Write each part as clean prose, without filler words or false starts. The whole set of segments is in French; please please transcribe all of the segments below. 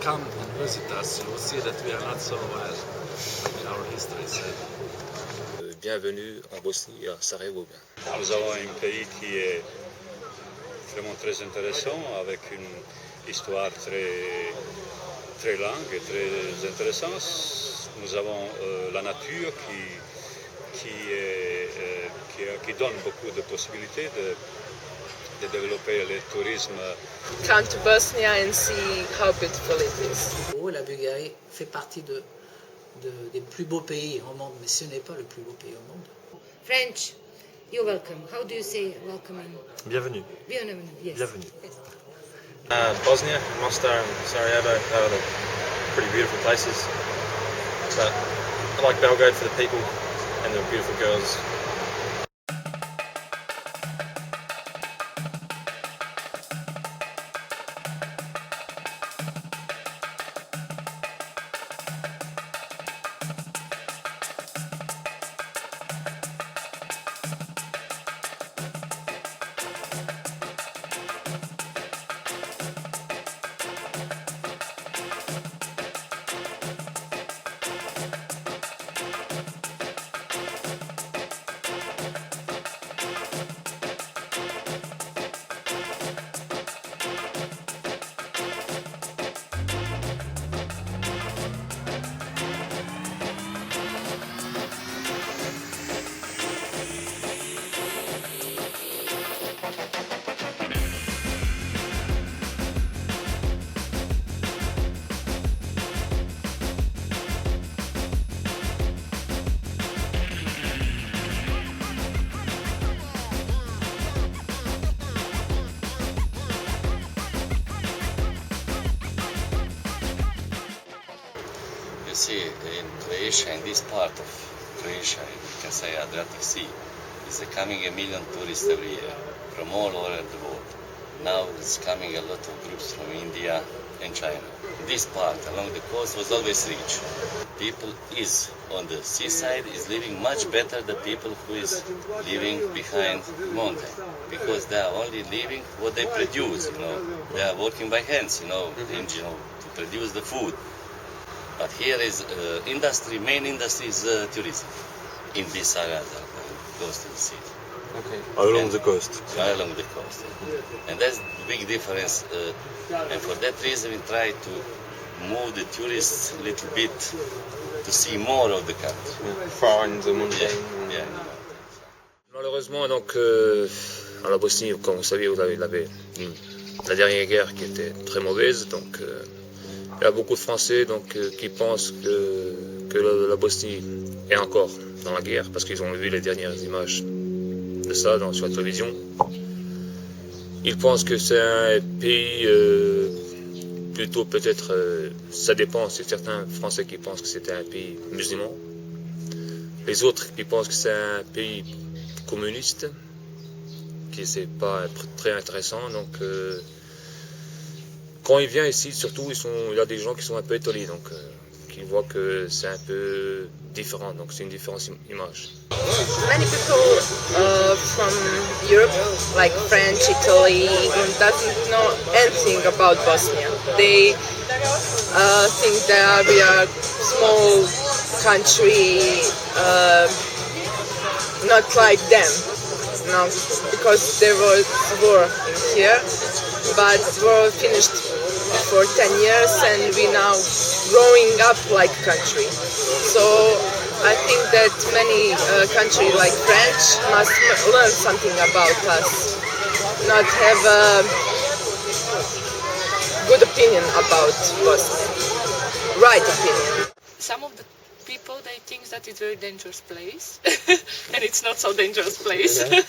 come and visit us, you will see that we are not so well, like our history said. Bienvenue en Bosnie et à Sarajevo. Nous avons un pays qui est vraiment très intéressant, avec une histoire très longue et très intéressante. Nous avons la nature qui donne beaucoup de possibilités de développer le tourisme. Come to Bosnia and see how beautiful it is. La Bulgarie fait partie des plus beaux pays au monde, mais ce n'est pas le plus beau pays au monde. French, you're welcome. How do you say welcome in? Bienvenue. Bienvenue, yes. Bienvenue. Yes. Bosnia, Mostar and Sarajevo are the pretty beautiful places. But I like Belgrade for the people and the beautiful girls. See, in Croatia, in this part of Croatia, you can say Adriatic Sea, is coming 1 million tourists every year from all over the world. Now it's coming a lot of groups from India and China. This part along the coast was always rich. People is on the seaside is living much better than people who is living behind the mountain, because they are only living what they produce. They are working by hands. To produce the food. But here is industry. Main industry is tourism in this area that goes to the city. Okay. Along the coast. Along the coast. And that's the big difference. And for that reason, we try to move the tourists a little bit to see more of the country. Far in the mountain. Yeah. Malheureusement, donc, en la Bosnie, comme vous savez, vous avez la dernière guerre qui était très mauvaise. Donc, il y a beaucoup de Français donc, qui pensent que la Bosnie est encore dans la guerre parce qu'ils ont vu les dernières images de ça sur la télévision. Ils pensent que c'est un pays plutôt peut-être, ça dépend, c'est certains Français qui pensent que c'est un pays musulman. Les autres qui pensent que c'est un pays communiste, qui c'est pas très intéressant. Donc, quand il vient ici, surtout, il y a des gens qui sont un peu étonnés, donc qui voient que c'est un peu différent, donc c'est une différente image. Many people from Europe, like French, Italy, England, doesn't know anything about Bosnia. They think that we are a small country, not like them, because there was war in here, but war finished for 10 years and we now growing up like country. So I think that many countries like French must learn something about us, not have a good opinion about Bosnia, right opinion. Some of the people, they think that it's a very dangerous place and it's not so dangerous place. Yeah.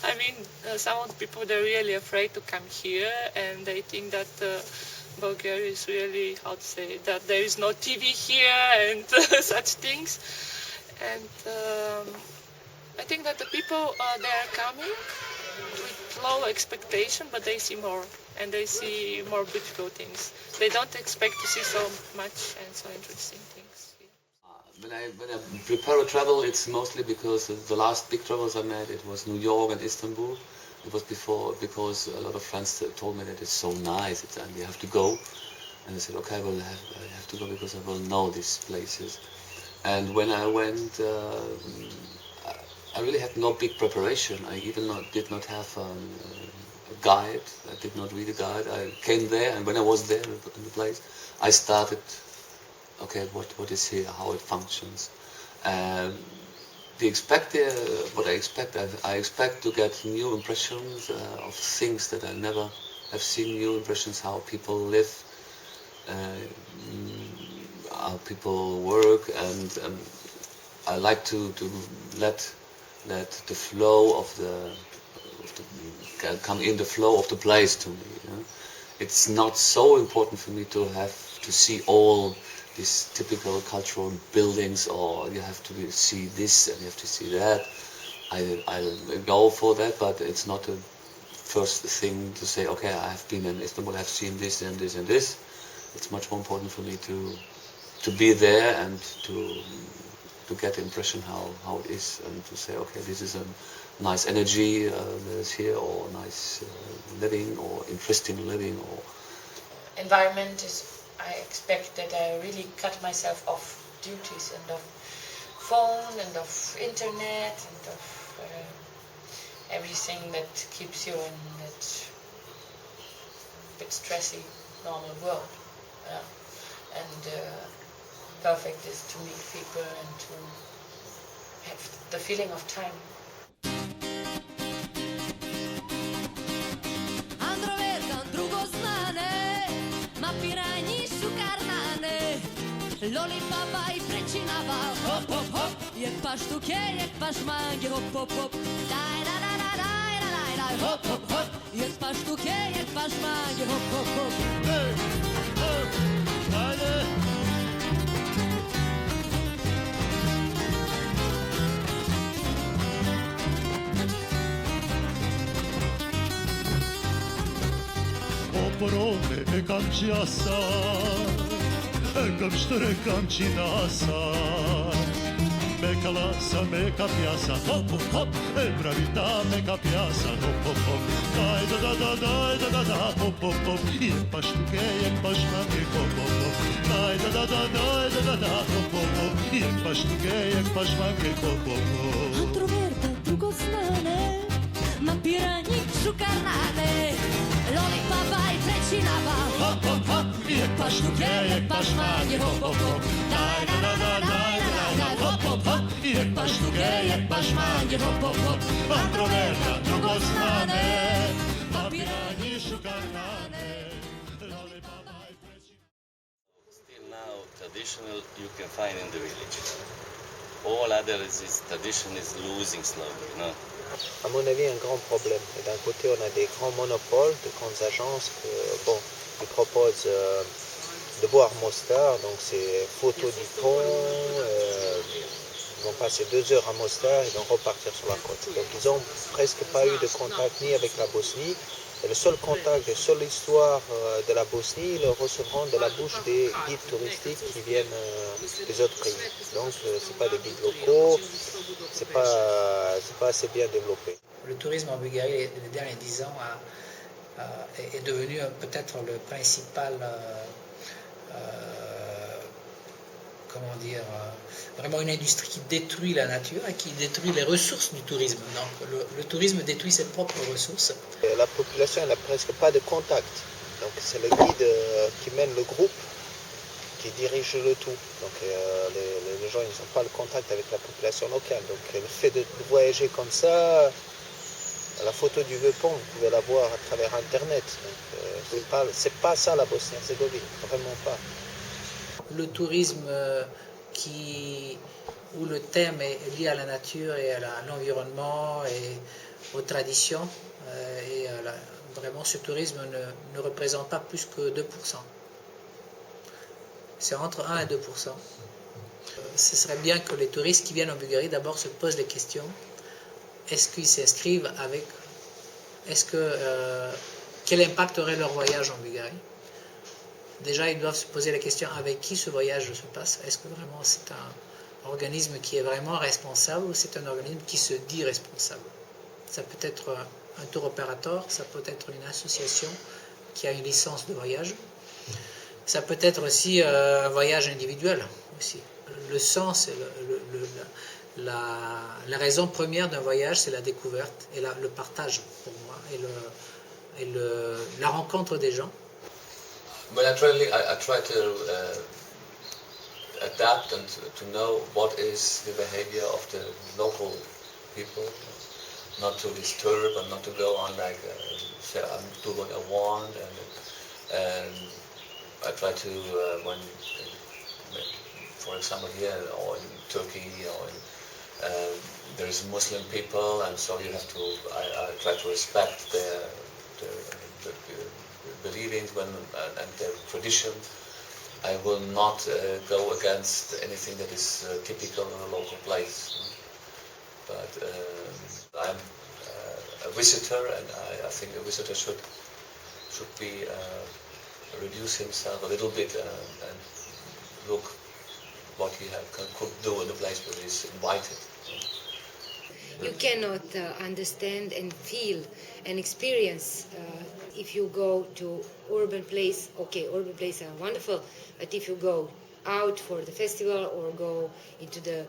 I mean, some of the people, they're really afraid to come here and they think that Bulgaria is really, how to say, that there is no TV here and such things. And I think that the people, they are coming with low expectation, but they see more and they see more beautiful things. They don't expect to see so much and so interesting things. When I prepare a travel, it's mostly because the last big travels I made, it was New York and Istanbul. It was because a lot of friends told me that it's so nice and we have to go. And I said, okay, well, I have to go because I will know these places. And when I went, I really had no big preparation. I even did not have a guide. I did not read a guide. I came there, and when I was there in the place, I started, okay, what is here, how it functions. What I expect to get new impressions of things that I never have seen, new impressions, how people live, how people work, and I like to let the flow of the come in the flow of the place to me. You know? It's not so important for me to have to see all these typical cultural buildings, or you have to see this and you have to see that. I'll go for that, but it's not the first thing to say, okay, I have been in Istanbul, I've seen this and this and this. It's much more important for me to be there and to get the impression how it is, and to say, okay, this is a nice energy that is here, or nice living, or interesting living, or environment is. I expect that I really cut myself off duties and of phone and of internet and of everything that keeps you in that bit stressy normal world. And perfect is to meet people and to have the feeling of time. Lollipapa i precinava, hop hop hop, jak pasztukie, jak paszmangie, hop hop hop, daj da da da daj da daj daj, hop hop hop, jak pasztukie, jak paszmangie, hop hop hop. Hey, hop, dajde. Oporone e kamçıyasa, Gamstere kamçinasa, me kalasa, me kapiasa, hop hop hop, bravita me kapiasa, hop hop hop, daj da da da daj da da da, hop hop hop, jak pasztuke, jak paszmange, hop hop hop, daj da da da daj da da da, hop hop hop, jak pasztuke, jak paszmange, hop hop hop. Introverta, drugoznane, ma pirani šukarnane, lollipapa i precinava, hop hop hop, jak pasztuke, jak paszmange, hop hop hop, daj da da da daj da da da, hop hop hop, jak pasztuke, jak paszmange, hop hop hop. Introverta, drugoznane, ma pirani šukarnane, lollipapa i precinava. Still now traditional you can find in the village. All other tradition is losing slowly, you know. À mon avis, un grand problème. D'un côté, on a des grands monopoles, de grandes agences qui proposent de boire Mostar, donc c'est photo du pont, ils vont passer 2 heures à Mostar, ils vont repartir sur la côte. Donc ils n'ont presque pas eu de contact ni avec la Bosnie. Et le seul contact, la seule histoire de la Bosnie, ils le recevront de la bouche des guides touristiques qui viennent des autres pays. Donc c'est pas des guides locaux, c'est pas assez bien développé. Le tourisme en Bulgarie, les derniers 10 ans, est devenu peut-être le principal, comment dire, vraiment une industrie qui détruit la nature et qui détruit les ressources du tourisme. Donc le tourisme détruit ses propres ressources. La population n'a presque pas de contact. Donc c'est le guide qui mène le groupe qui dirige le tout. Donc les gens ils n'ont pas le contact avec la population locale. Donc le fait de voyager comme ça, la photo du vieux pont, vous pouvez la voir à travers Internet. C'est pas ça la Bosnie-Herzégovine, vraiment pas. Le tourisme où le thème est lié à la nature et à l'environnement et aux traditions, vraiment ce tourisme ne représente pas plus que 2%. C'est entre 1 et 2%. Ce serait bien que les touristes qui viennent en Bulgarie d'abord se posent les questions. Est-ce qu'ils s'inscrivent avec... quel impact aurait leur voyage en Bulgarie? Déjà, ils doivent se poser la question avec qui ce voyage se passe. Est-ce que vraiment c'est un organisme qui est vraiment responsable ou c'est un organisme qui se dit responsable? Ça peut être un tour opérateur, ça peut être une association qui a une licence de voyage. Ça peut être aussi un voyage individuel aussi. Le sens, la raison première d'un voyage, c'est la découverte et le partage pour moi et la rencontre des gens. When I travel, I try to adapt and to know what is the behavior of the local people, not to disturb and not to go on like say I'm doing what I want, and I try to when, for example, here or in Turkey or there is Muslim people, and so you have to. I try to respect their believings and their tradition. I will not go against anything that is typical in a local place. But I'm a visitor, and I think a visitor should be reduce himself a little bit and look what he could do in the place where he's invited. You cannot understand and feel and experience if you go to urban place. Okay, urban places are wonderful, but if you go out for the festival or go into the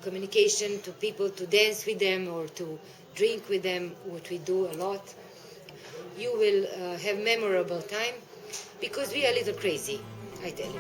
communication to people, to dance with them or to drink with them, what we do a lot, you will have memorable time because we are a little crazy, I tell you.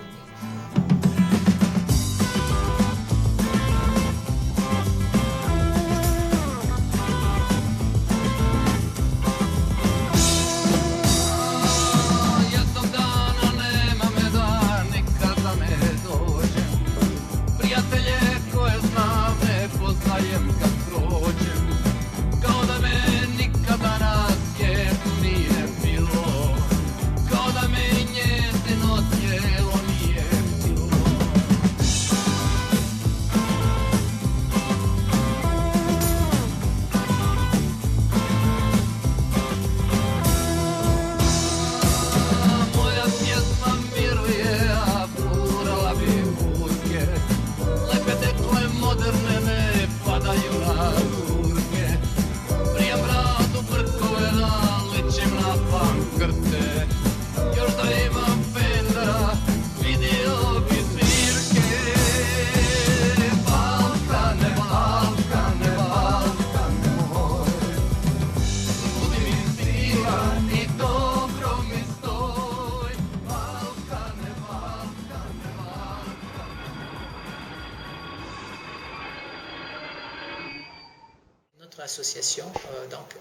Association, donc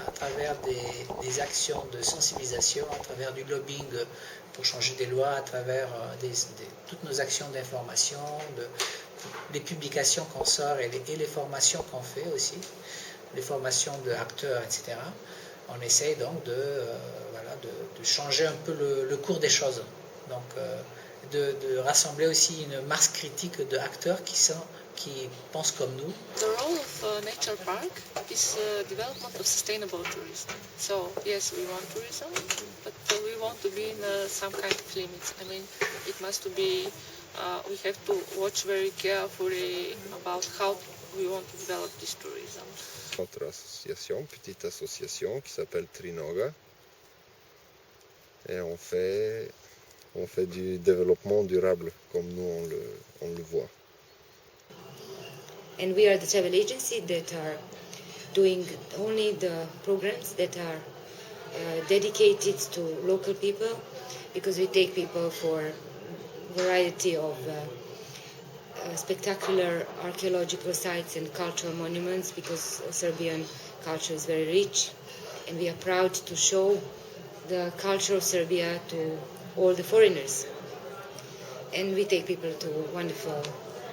à travers des actions de sensibilisation, à travers du lobbying pour changer des lois, à travers toutes nos actions d'information, les publications qu'on sort et les formations qu'on fait aussi, les formations d'acteurs, etc. On essaye donc de changer un peu le cours des choses, donc de rassembler aussi une masse critique d'acteurs qui pensent comme nous. The role of Nature Park is development of sustainable tourism. So yes, we want tourism, but we want to be in some kind of limits. I mean, it must be. We have to watch very carefully about how we want to develop this tourism. Notre association, petite association qui s'appelle Trinoga, et on fait du développement durable comme nous on le voit. And we are the travel agency that are doing only the programs that are dedicated to local people, because we take people for a variety of spectacular archaeological sites and cultural monuments, because Serbian culture is very rich, and we are proud to show the culture of Serbia to all the foreigners. And we take people to wonderful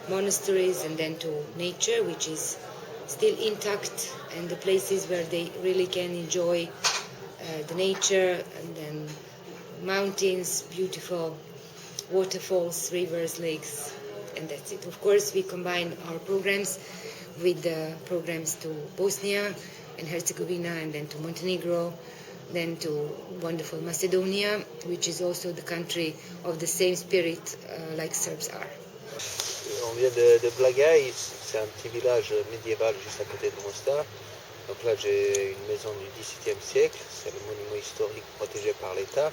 monasteries and then to nature, which is still intact, and the places where they really can enjoy the nature, and then mountains, beautiful waterfalls, rivers, lakes, and that's it. Of course, we combine our programs with the programs to Bosnia and Herzegovina, and then to Montenegro, then to wonderful Macedonia, which is also the country of the same spirit like Serbs are. On vient de Blagaj, c'est un petit village médiéval juste à côté de Mostar. Donc là j'ai une maison du XVIIe siècle, c'est le monument historique protégé par l'État.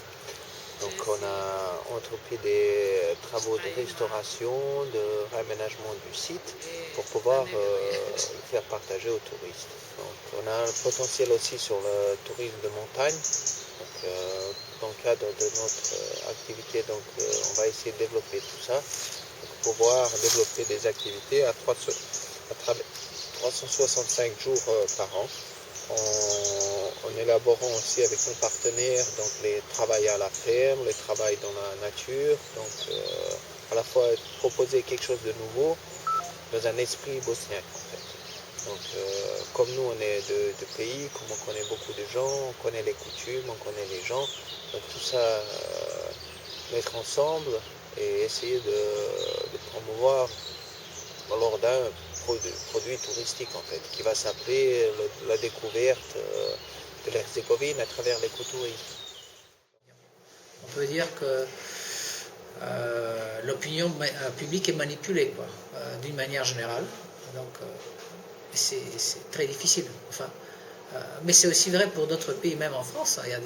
Donc on a entrepris des travaux de restauration, de réaménagement du site pour pouvoir faire partager aux touristes. Donc on a un potentiel aussi sur le tourisme de montagne. Donc, dans le cadre de notre activité, donc, on va essayer de développer tout ça pour pouvoir développer des activités à travers 365 jours par an. En élaborant aussi avec nos partenaires donc les travails à la ferme, les travails dans la nature, donc à la fois proposer quelque chose de nouveau dans un esprit bosniaque en fait. Donc comme nous on est de pays, comme on connaît beaucoup de gens, on connaît les coutumes, on connaît les gens, donc tout ça mettre ensemble et essayer de promouvoir lors d'un produit touristique en fait, qui va s'appeler la découverte de l'Herzégovine à travers l'écotourisme. On peut dire que l'opinion publique est manipulée quoi, d'une manière générale. Donc c'est très difficile. Enfin, mais c'est aussi vrai pour d'autres pays, même en France. Il y a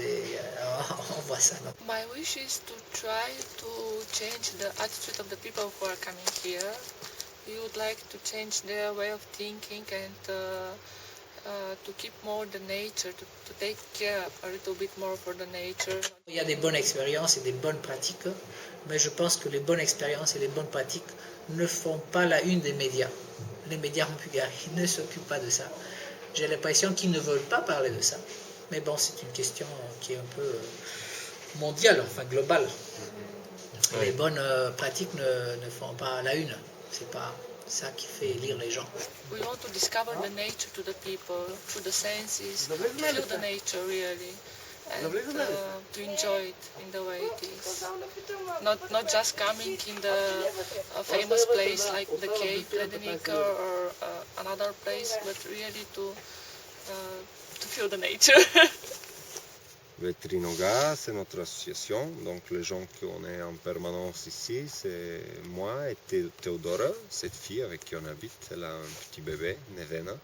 on voit ça. Donc. My wish is to try to change the attitude of the people who are coming here. We would like to change their way of thinking and to keep more the nature, to take care a little bit more for the nature. Il y a des bonnes expériences et des bonnes pratiques, mais je pense que les bonnes expériences et les bonnes pratiques ne font pas la une des médias. Les médias en Bulgarie ne s'occupent pas de ça. J'ai l'impression qu'ils ne veulent pas parler de ça. Mais bon, c'est une question qui est un peu mondiale, enfin globale. Les bonnes pratiques ne font pas la une. C'est pas ça qui fait lire les gens. We want to discover the nature to the people, through the senses, feel the nature really, and to enjoy it in the way it is. Not just coming in the famous place like the cave, Ledenica, or another place, but really to feel the nature. Vetrinoga, c'est notre association, donc les gens qu'on est en permanence ici, c'est moi et Théodora, cette fille avec qui on habite, elle a un petit bébé, Nevena.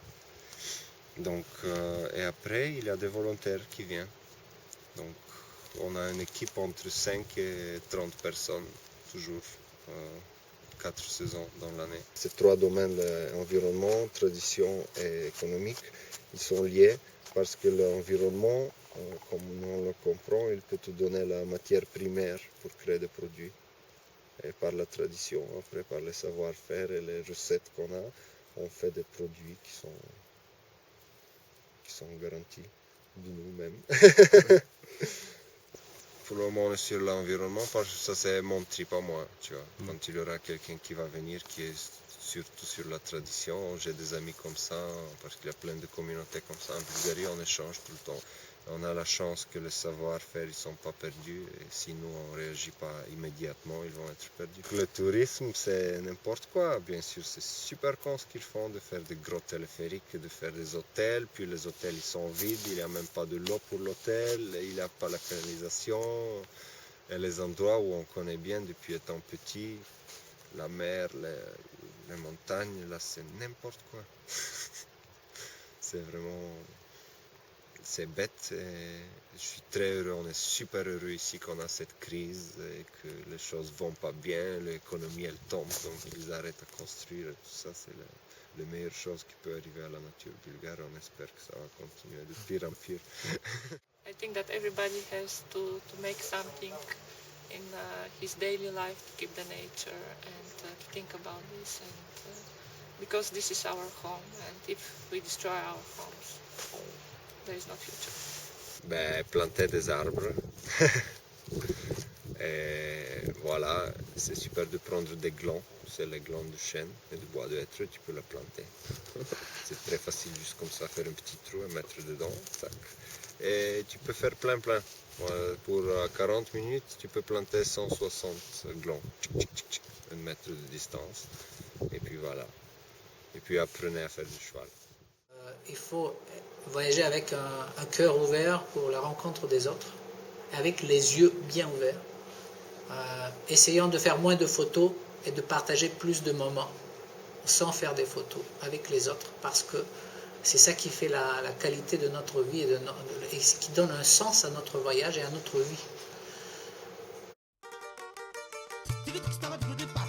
Donc, et après, il y a des volontaires qui viennent. Donc, on a une équipe entre 5 et 30 personnes, toujours 4 saisons dans l'année. Ces trois domaines, environnement, tradition et économique, ils sont liés parce que l'environnement, comme on le comprend, il peut te donner la matière primaire pour créer des produits. Et par la tradition, après par le savoir-faire et les recettes qu'on a, on fait des produits qui sont garantis de nous-mêmes. Pour le moment, on est sur l'environnement, parce que ça c'est mon trip à moi, tu vois. Quand il y aura quelqu'un qui va venir, qui est surtout sur la tradition, j'ai des amis comme ça, parce qu'il y a plein de communautés comme ça. En Bulgarie, on échange tout le temps. On a la chance que le savoir-faire, ils ne sont pas perdus, et si nous, on ne réagit pas immédiatement, ils vont être perdus. Le tourisme, c'est n'importe quoi, bien sûr, c'est super con ce qu'ils font, de faire des gros téléphériques, de faire des hôtels, puis les hôtels, ils sont vides, il n'y a même pas de l'eau pour l'hôtel, il n'y a pas la canalisation, et les endroits où on connaît bien depuis étant petit, la mer, les montagnes, là, c'est n'importe quoi. C'est vraiment... C'est bête et je suis très heureux, on est super heureux ici qu'on a cette crise et que les choses vont pas bien, l'économie elle tombe, donc ils arrêtent à construire. Tout ça c'est la meilleure chose qui peut arriver à la nature bulgare, on espère que ça va continuer de pire en pire. I think that everybody has to make something in his daily life to keep the nature and to think about this, and because this is our home, and if we destroy our homes, there is no future. Ben, planter des arbres. Et voilà, c'est super de prendre des glands. C'est les glands de chêne et de bois de hêtre, tu peux le planter. C'est très facile, juste comme ça, faire un petit trou et mettre dedans. Tac. Et tu peux faire plein. Pour 40 minutes, tu peux planter 160 glands. 1 mètre de distance. Et puis voilà. Et puis apprenez à faire du cheval. Il faut voyager avec un cœur ouvert pour la rencontre des autres, avec les yeux bien ouverts, essayant de faire moins de photos et de partager plus de moments sans faire des photos avec les autres, parce que c'est ça qui fait la qualité de notre vie et qui donne un sens à notre voyage et à notre vie. Digital